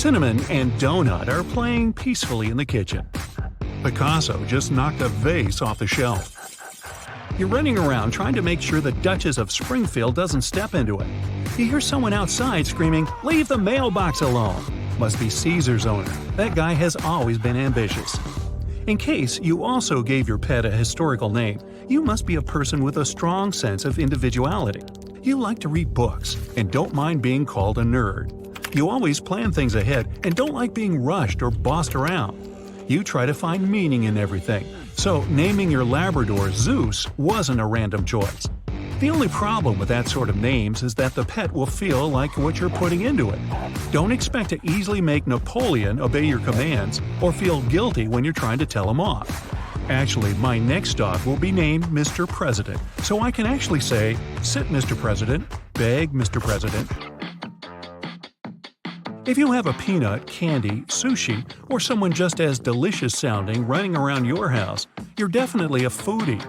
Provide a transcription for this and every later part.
Cinnamon and Donut are playing peacefully in the kitchen. Picasso just knocked a vase off the shelf. You're running around trying to make sure the Duchess of Springfield doesn't step into it. You hear someone outside screaming, "Leave the mailbox alone!" Must be Caesar's owner. That guy has always been ambitious. In case you also gave your pet a historical name, you must be a person with a strong sense of individuality. You like to read books and don't mind being called a nerd. You always plan things ahead and don't like being rushed or bossed around. You try to find meaning in everything, so naming your Labrador Zeus wasn't a random choice. The only problem with that sort of names is that the pet will feel like what you're putting into it. Don't expect to easily make Napoleon obey your commands or feel guilty when you're trying to tell him off. Actually, my next dog will be named Mr. President, so I can actually say, "Sit, Mr. President," "Beg, Mr. President." If you have a peanut, candy, sushi, or someone just as delicious sounding running around your house, you're definitely a foodie.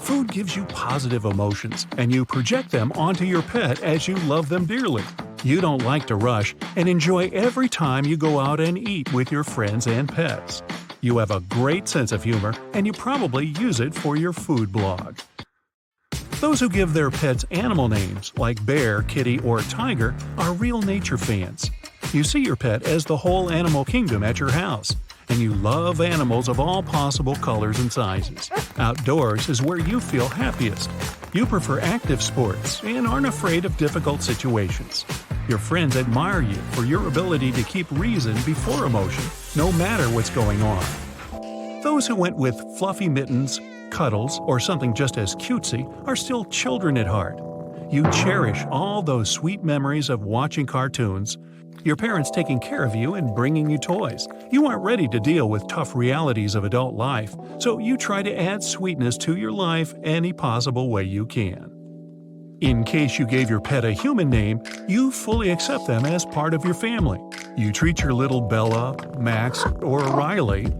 Food gives you positive emotions, and you project them onto your pet as you love them dearly. You don't like to rush and enjoy every time you go out and eat with your friends and pets. You have a great sense of humor, and you probably use it for your food blog. Those who give their pets animal names, like bear, kitty, or tiger, are real nature fans. You see your pet as the whole animal kingdom at your house, and you love animals of all possible colors and sizes. Outdoors is where you feel happiest. You prefer active sports and aren't afraid of difficult situations. Your friends admire you for your ability to keep reason before emotion, no matter what's going on. Those who went with fluffy mittens, cuddles, or something just as cutesy are still children at heart. You cherish all those sweet memories of watching cartoons, your parents taking care of you and bringing you toys. You aren't ready to deal with tough realities of adult life, so you try to add sweetness to your life any possible way you can. In case you gave your pet a human name, you fully accept them as part of your family. You treat your little Bella, Max, or Riley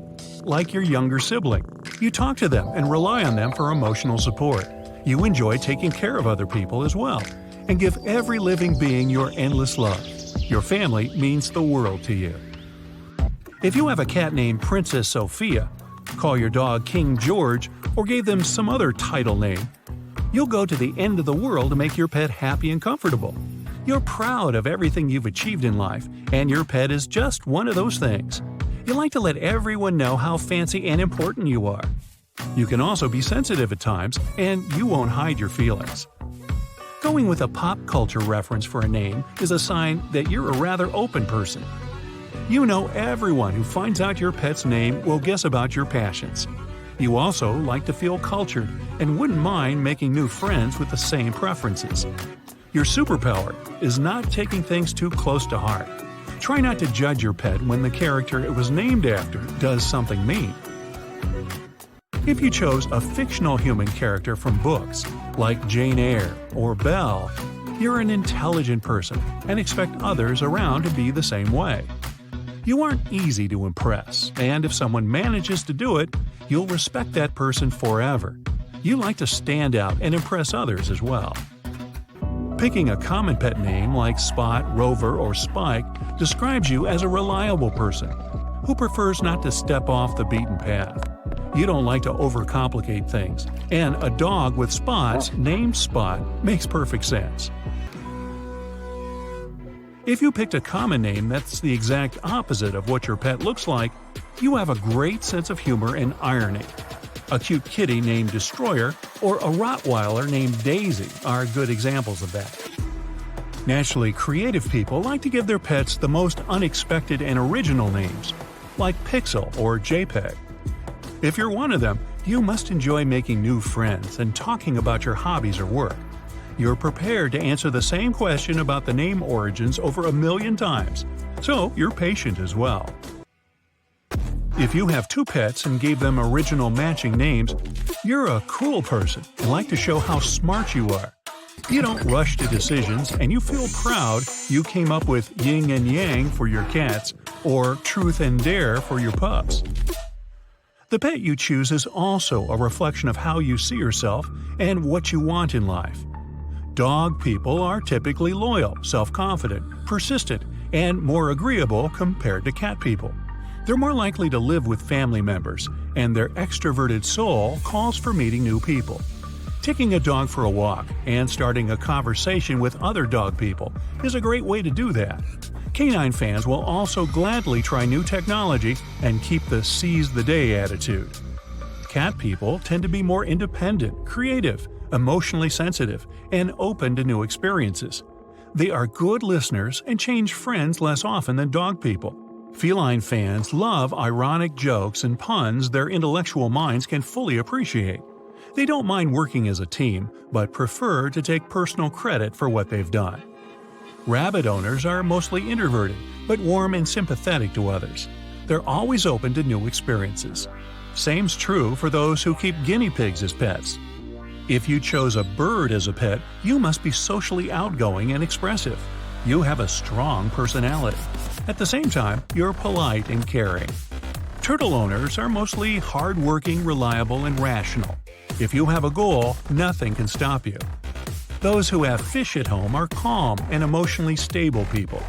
like your younger sibling. You talk to them and rely on them for emotional support. You enjoy taking care of other people as well, and give every living being your endless love. Your family means the world to you. If you have a cat named Princess Sophia, call your dog King George, or gave them some other title name, you'll go to the end of the world to make your pet happy and comfortable. You're proud of everything you've achieved in life, and your pet is just one of those things. You like to let everyone know how fancy and important you are. You can also be sensitive at times, and you won't hide your feelings. Going with a pop culture reference for a name is a sign that you're a rather open person. You know everyone who finds out your pet's name will guess about your passions. You also like to feel cultured and wouldn't mind making new friends with the same preferences. Your superpower is not taking things too close to heart. Try not to judge your pet when the character it was named after does something mean. If you chose a fictional human character from books, like Jane Eyre or Belle, you're an intelligent person and expect others around to be the same way. You aren't easy to impress, and if someone manages to do it, you'll respect that person forever. You like to stand out and impress others as well. Picking a common pet name like Spot, Rover, or Spike describes you as a reliable person who prefers not to step off the beaten path. You don't like to overcomplicate things, and a dog with spots named Spot makes perfect sense. If you picked a common name that's the exact opposite of what your pet looks like, you have a great sense of humor and irony. A cute kitty named Destroyer or a Rottweiler named Daisy are good examples of that. Naturally creative people like to give their pets the most unexpected and original names, like Pixel or JPEG. If you're one of them, you must enjoy making new friends and talking about your hobbies or work. You're prepared to answer the same question about the name origins over 1,000,000 times, so you're patient as well. If you have two pets and gave them original matching names, you're a cool person and like to show how smart you are. You don't rush to decisions, and you feel proud you came up with yin and yang for your cats or truth and dare for your pups. The pet you choose is also a reflection of how you see yourself and what you want in life. Dog people are typically loyal, self-confident, persistent, and more agreeable compared to cat people. They're more likely to live with family members, and their extroverted soul calls for meeting new people. Taking a dog for a walk and starting a conversation with other dog people is a great way to do that. Canine fans will also gladly try new technology and keep the seize-the-day attitude. Cat people tend to be more independent, creative, emotionally sensitive, and open to new experiences. They are good listeners and change friends less often than dog people. Feline fans love ironic jokes and puns their intellectual minds can fully appreciate. They don't mind working as a team, but prefer to take personal credit for what they've done. Rabbit owners are mostly introverted, but warm and sympathetic to others. They're always open to new experiences. Same's true for those who keep guinea pigs as pets. If you chose a bird as a pet, you must be socially outgoing and expressive. You have a strong personality. At the same time, you're polite and caring. Turtle owners are mostly hardworking, reliable, and rational. If you have a goal, nothing can stop you. Those who have fish at home are calm and emotionally stable people.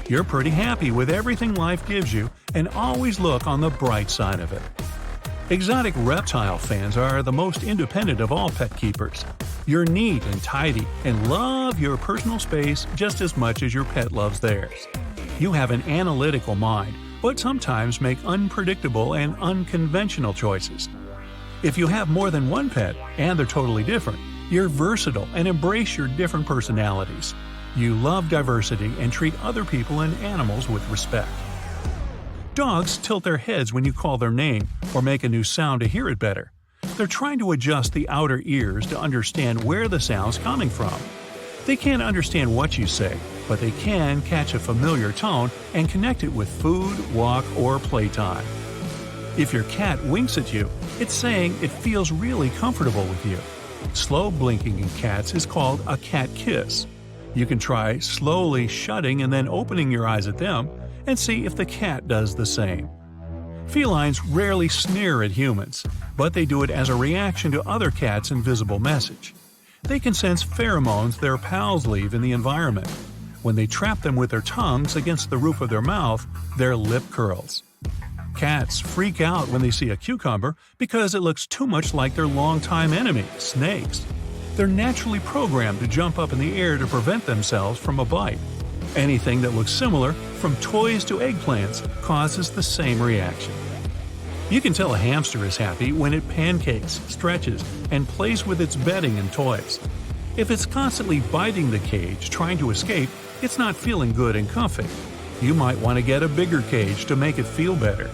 You're pretty happy with everything life gives you and always look on the bright side of it. Exotic reptile fans are the most independent of all pet keepers. You're neat and tidy and love your personal space just as much as your pet loves theirs. You have an analytical mind, but sometimes make unpredictable and unconventional choices. If you have more than one pet, and they're totally different, you're versatile and embrace your different personalities. You love diversity and treat other people and animals with respect. Dogs tilt their heads when you call their name or make a new sound to hear it better. They're trying to adjust the outer ears to understand where the sound's coming from. They can't understand what you say, but they can catch a familiar tone and connect it with food, walk, or playtime. If your cat winks at you, it's saying it feels really comfortable with you. Slow blinking in cats is called a cat kiss. You can try slowly shutting and then opening your eyes at them and see if the cat does the same. Felines rarely sneer at humans, but they do it as a reaction to other cats' invisible message. They can sense pheromones their pals leave in the environment. When they trap them with their tongues against the roof of their mouth, their lip curls. Cats freak out when they see a cucumber because it looks too much like their longtime enemy, snakes. They're naturally programmed to jump up in the air to prevent themselves from a bite. Anything that looks similar, from toys to eggplants, causes the same reaction. You can tell a hamster is happy when it pancakes, stretches, and plays with its bedding and toys. If it's constantly biting the cage trying to escape, it's not feeling good and comfy. You might want to get a bigger cage to make it feel better.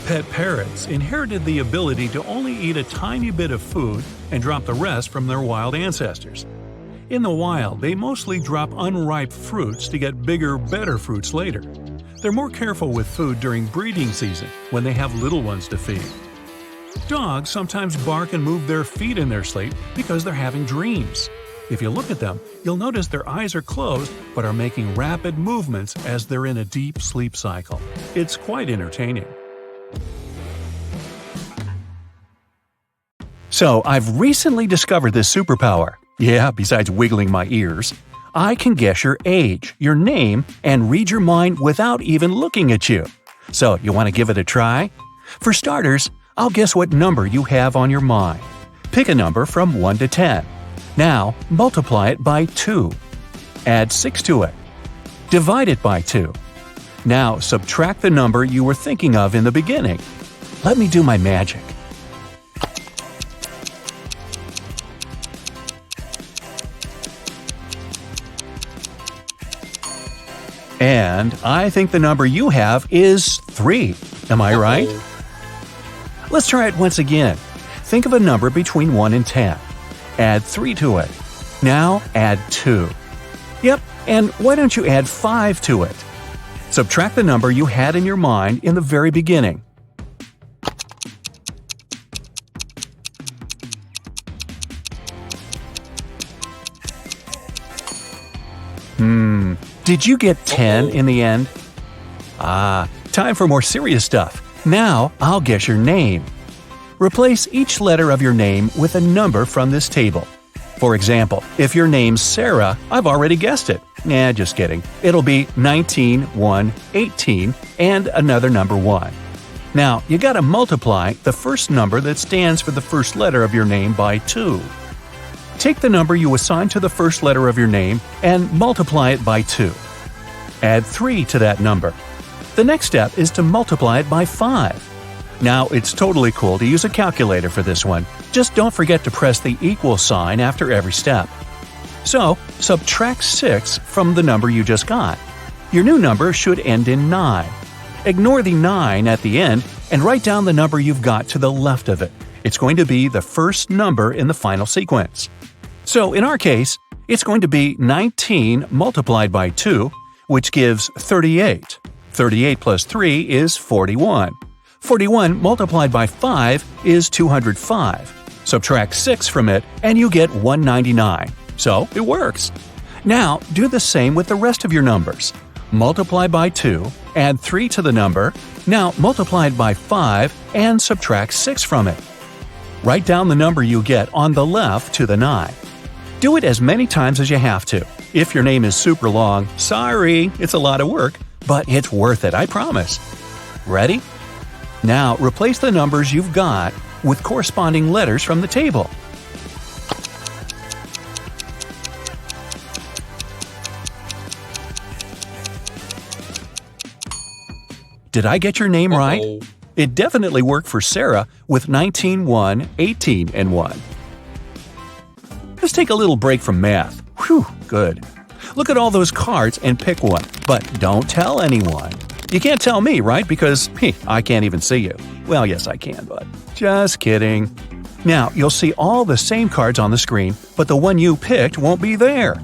Pet parrots inherited the ability to only eat a tiny bit of food and drop the rest from their wild ancestors. In the wild, they mostly drop unripe fruits to get bigger, better fruits later. They're more careful with food during breeding season when they have little ones to feed. Dogs sometimes bark and move their feet in their sleep because they're having dreams. If you look at them, you'll notice their eyes are closed but are making rapid movements as they're in a deep sleep cycle. It's quite entertaining. So, I've recently discovered this superpower. Yeah, besides wiggling my ears. I can guess your age, your name, and read your mind without even looking at you. So, you want to give it a try? For starters, I'll guess what number you have on your mind. Pick a number from 1 to 10. Now, multiply it by 2. Add 6 to it. Divide it by 2. Now, subtract the number you were thinking of in the beginning. Let me do my magic. And I think the number you have is 3. Am I right? Let's try it once again. Think of a number between 1 and 10. Add 3 to it. Now add 2. Yep, and why don't you add 5 to it? Subtract the number you had in your mind in the very beginning. Did you get 10 in the end? Time for more serious stuff. Now I'll guess your name. Replace each letter of your name with a number from this table. For example, if your name's Sarah, I've already guessed it. Nah, just kidding. It'll be 19, 1, 18, and another number 1. Now, you gotta multiply the first number that stands for the first letter of your name by 2. Take the number you assign to the first letter of your name and multiply it by 2. Add 3 to that number. The next step is to multiply it by 5. Now, it's totally cool to use a calculator for this one. Just don't forget to press the equal sign after every step. So, subtract 6 from the number you just got. Your new number should end in 9. Ignore the 9 at the end and write down the number you've got to the left of it. It's going to be the first number in the final sequence. So, in our case, it's going to be 19 multiplied by 2, which gives 38. 38 plus 3 is 41. 41 multiplied by 5 is 205. Subtract 6 from it and you get 199. So, it works. Now, do the same with the rest of your numbers. Multiply by 2, add 3 to the number, now multiply it by 5 and subtract 6 from it. Write down the number you get on the left to the 9. Do it as many times as you have to. If your name is super long, sorry, it's a lot of work, but it's worth it, I promise. Ready? Now, replace the numbers you've got with corresponding letters from the table. Did I get your name right? It definitely worked for Sarah with 19, 1, 18, and 1. Let's take a little break from math. Whew, good. Look at all those cards and pick one, but don't tell anyone. You can't tell me, right? Because, I can't even see you. Well, yes, I can, but just kidding. Now, you'll see all the same cards on the screen, but the one you picked won't be there.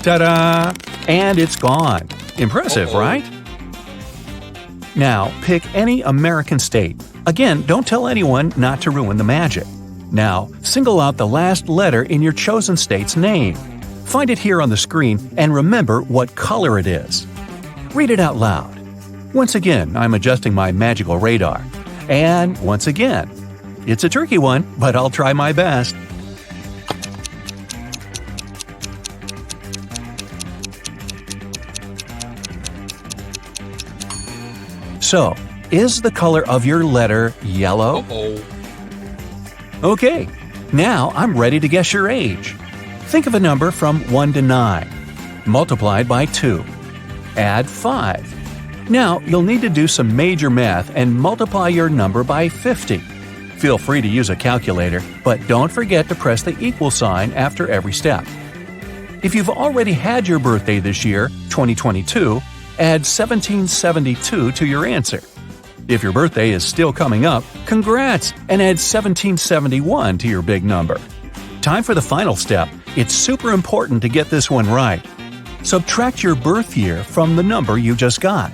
Ta-da! And it's gone. Impressive, right? Now, pick any American state. Again, don't tell anyone not to ruin the magic. Now, single out the last letter in your chosen state's name. Find it here on the screen and remember what color it is. Read it out loud. Once again, I'm adjusting my magical radar. And once again. It's a tricky one, but I'll try my best. So, is the color of your letter yellow? Okay, now I'm ready to guess your age. Think of a number from 1 to 9, multiplied by 2. Add 5. Now you'll need to do some major math and multiply your number by 50. Feel free to use a calculator, but don't forget to press the equal sign after every step. If you've already had your birthday this year, 2022, add 1772 to your answer. If your birthday is still coming up, congrats and add 1771 to your big number. Time for the final step. It's super important to get this one right. Subtract your birth year from the number you just got.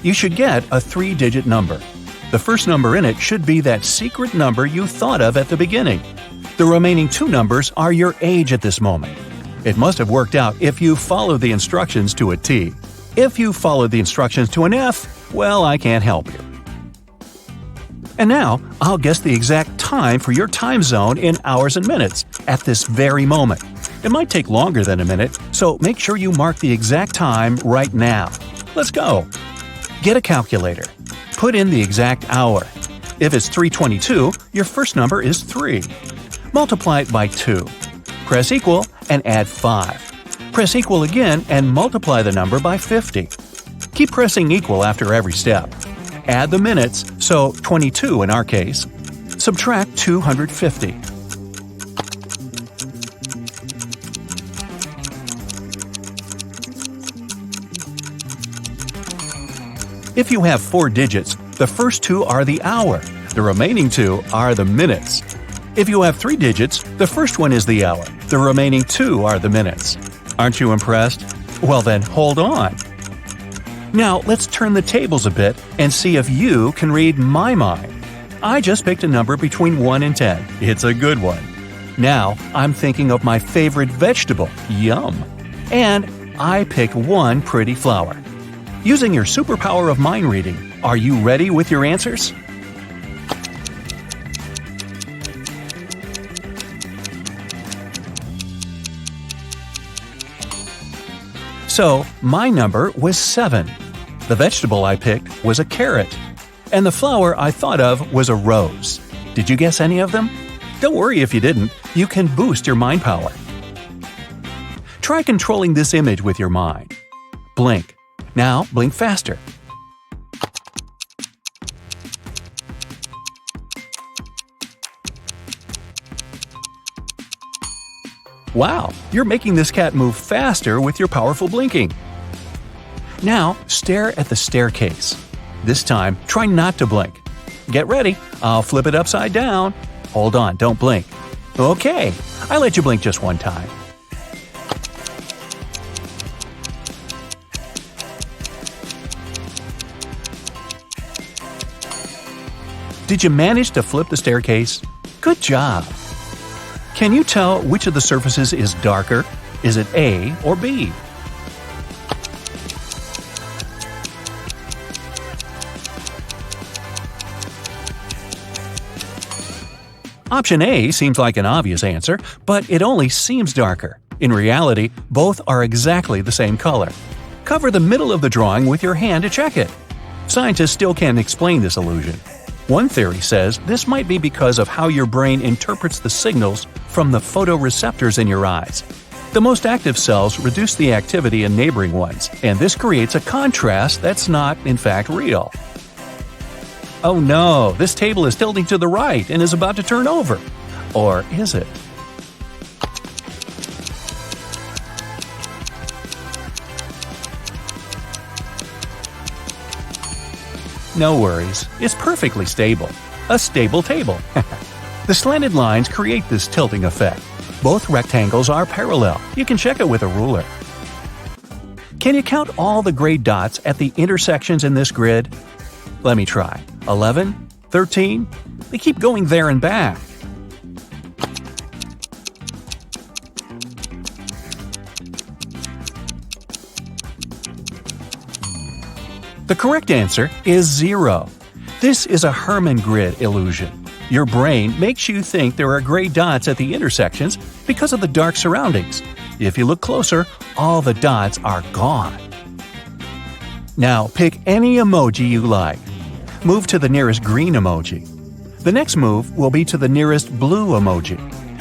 You should get a 3-digit number. The first number in it should be that secret number you thought of at the beginning. The remaining 2 numbers are your age at this moment. It must have worked out if you followed the instructions to a T. If you followed the instructions to an F, well, I can't help you. And now, I'll guess the exact time for your time zone in hours and minutes at this very moment. It might take longer than a minute, so make sure you mark the exact time right now. Let's go. Get a calculator. Put in the exact hour. If it's 3:22, your first number is 3. Multiply it by 2. Press equal and add 5. Press equal again and multiply the number by 50. Keep pressing equal after every step. Add the minutes, so 22 in our case. Subtract 250. If you have 4 digits, the first 2 are the hour. The remaining 2 are the minutes. If you have 3 digits, the first one is the hour. The remaining 2 are the minutes. Aren't you impressed? Well then, hold on. Now, let's turn the tables a bit and see if you can read my mind. I just picked a number between 1 and 10. It's a good one. Now I'm thinking of my favorite vegetable, yum. And I pick one pretty flower. Using your superpower of mind reading, are you ready with your answers? So, my number was 7. The vegetable I picked was a carrot. And the flower I thought of was a rose. Did you guess any of them? Don't worry if you didn't, you can boost your mind power. Try controlling this image with your mind. Blink. Now blink faster. Wow, you're making this cat move faster with your powerful blinking. Now stare at the staircase. This time, try not to blink. Get ready, I'll flip it upside down. Hold on, don't blink. Okay, I let you blink just one time. Did you manage to flip the staircase? Good job! Can you tell which of the surfaces is darker? Is it A or B? Option A seems like an obvious answer, but it only seems darker. In reality, both are exactly the same color. Cover the middle of the drawing with your hand to check it. Scientists still can't explain this illusion. One theory says this might be because of how your brain interprets the signals from the photoreceptors in your eyes. The most active cells reduce the activity in neighboring ones, and this creates a contrast that's not, in fact, real. Oh no, this table is tilting to the right and is about to turn over. Or is it? No worries, it's perfectly stable. A stable table. The slanted lines create this tilting effect. Both rectangles are parallel. You can check it with a ruler. Can you count all the gray dots at the intersections in this grid? Let me try. 11, 13. They keep going there and back. The correct answer is 0. This is a Hermann grid illusion. Your brain makes you think there are gray dots at the intersections because of the dark surroundings. If you look closer, all the dots are gone. Now pick any emoji you like. Move to the nearest green emoji. The next move will be to the nearest blue emoji.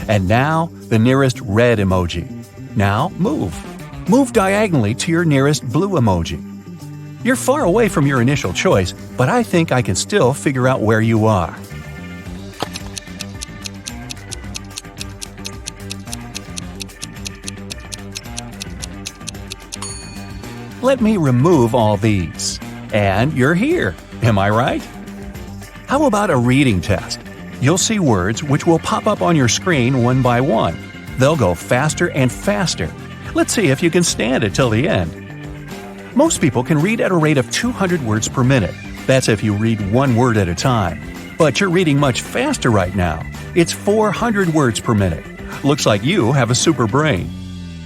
And now, the nearest red emoji. Now, move. Move diagonally to your nearest blue emoji. You're far away from your initial choice, but I think I can still figure out where you are. Let me remove all these. And you're here. Am I right? How about a reading test? You'll see words which will pop up on your screen one by one. They'll go faster and faster. Let's see if you can stand it till the end. Most people can read at a rate of 200 words per minute. That's if you read one word at a time. But you're reading much faster right now. It's 400 words per minute. Looks like you have a super brain.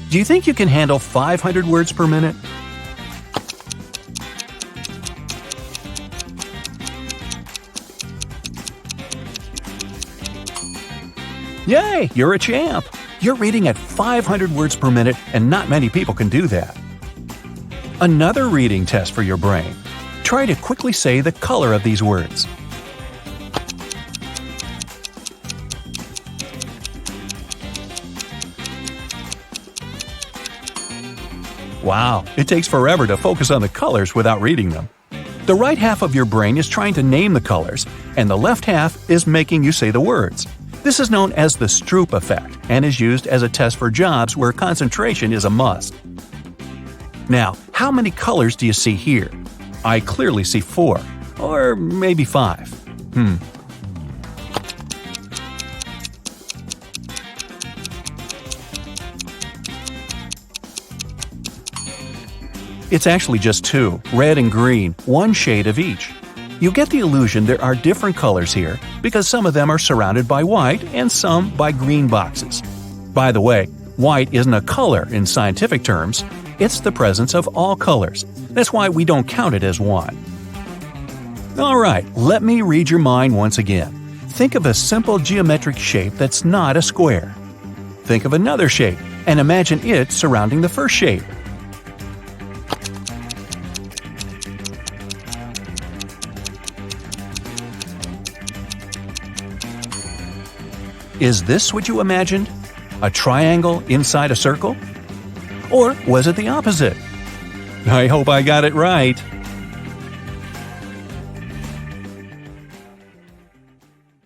Do you think you can handle 500 words per minute? Yay, you're a champ! You're reading at 500 words per minute, and not many people can do that. Another reading test for your brain. Try to quickly say the color of these words. Wow, it takes forever to focus on the colors without reading them. The right half of your brain is trying to name the colors, and the left half is making you say the words. This is known as the Stroop effect and is used as a test for jobs where concentration is a must. Now, how many colors do you see here? I clearly see 4, or maybe 5. It's actually just 2, red and green, one shade of each. You get the illusion there are different colors here because some of them are surrounded by white and some by green boxes. By the way, white isn't a color in scientific terms, it's the presence of all colors. That's why we don't count it as one. Alright, let me read your mind once again. Think of a simple geometric shape that's not a square. Think of another shape and imagine it surrounding the first shape. Is this what you imagined? A triangle inside a circle? Or was it the opposite? I hope I got it right.